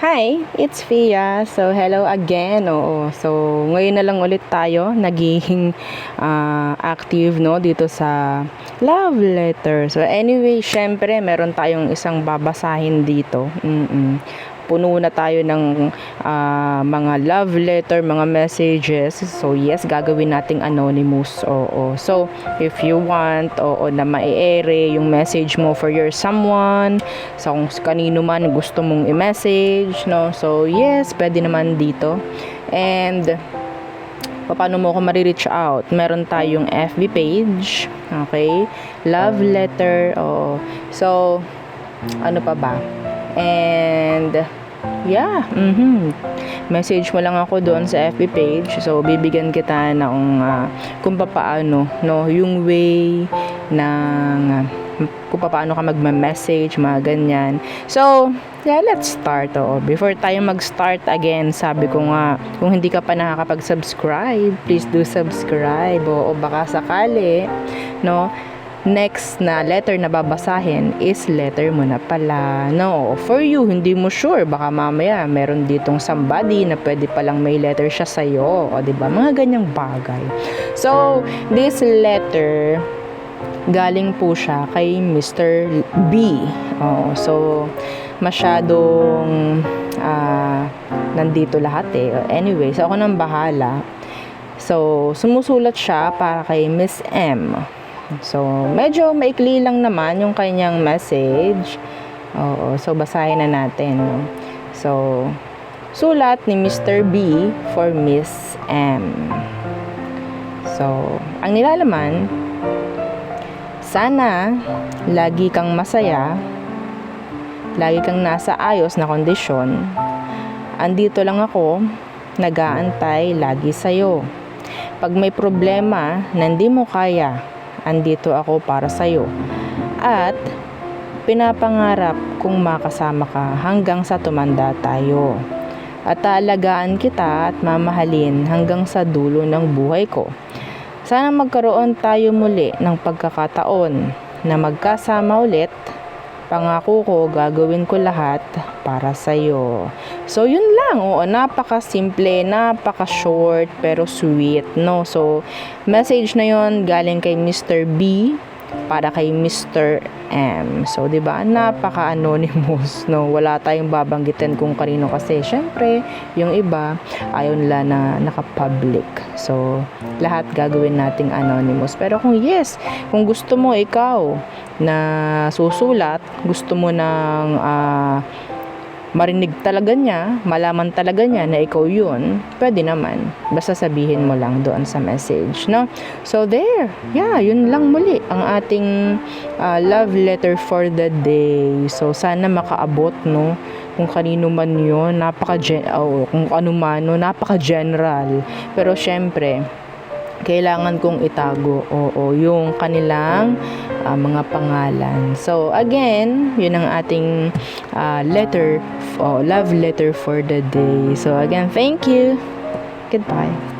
Hi, it's Fia. So, hello again. Oo. So, ngayon na lang ulit tayo naging active, no, dito sa love letter. So, anyway, syempre, meron tayong isang babasahin dito. Puno na tayo ng mga love letter, mga messages. So, yes, gagawin nating anonymous. Oo. So, if you want, na mai-ere yung message mo for your someone, so kung kanino man gusto mong i-message, no? So, yes, pwede naman dito. And, paano mo ako marireach out? Meron tayong FB page, okay? Love letter, oo. So, ano pa ba? And yeah, message mo lang ako doon sa FB page. So bibigyan kita ng kung paano, no, yung way ng kung paano ka magme-message, mga ganyan. So, yeah, let's start. Before tayo mag-start again, sabi ko nga, kung hindi ka pa nakakapag-subscribe, please do subscribe. O baka sakali, no, next na letter na babasahin is letter mo na pala. No, for you, hindi mo sure. Baka mamaya meron ditong somebody na pwede palang may letter siya sa'yo. O, diba? Mga ganyang bagay. So, this letter, galing po siya kay Mr. B. So, masyadong nandito lahat eh. Anyway, so ako nang bahala. So, sumusulat siya para kay Miss M. So, medyo maikli lang naman yung kanyang message. So basahin na natin. No? So, sulat ni Mr. B for Miss M. So, ang nilalaman, sana lagi kang masaya, lagi kang nasa ayos na kondisyon. Andito lang ako, nag-aantay lagi sa'yo. Pag may problema na hindi mo kaya, andito ako para sa'yo. At pinapangarap kong makasama ka hanggang sa tumanda tayo. At aalagaan kita at mamahalin hanggang sa dulo ng buhay ko. Sana magkaroon tayo muli ng pagkakataon na magkasama ulit. Pangako ko, gagawin ko lahat para sa'yo. So, yun lang. Napaka-simple, napaka-short, pero sweet, no? So, message na yun galing kay Mr. B para kay Mr. M. So, diba? Napaka-anonymous, no? Wala tayong babanggitin kung kanino kasi. Syempre, yung iba, ayaw nila na naka-public. So, lahat gagawin nating anonymous. Pero kung yes, kung gusto mo ikaw na susulat, gusto mo ng marinig talaga niya, malaman talaga niya na ikaw yun, pwede naman. Basta sabihin mo lang doon sa message, no? So there, yeah, yun lang muli ang ating love letter for the day. So sana makaabot, no? Kung kanino man yun, kung ano man, no? Napaka-general. Pero syempre, kailangan kong itago yung kanilang mga pangalan. So again, yun ang ating love letter for the day. So again, thank you. Goodbye.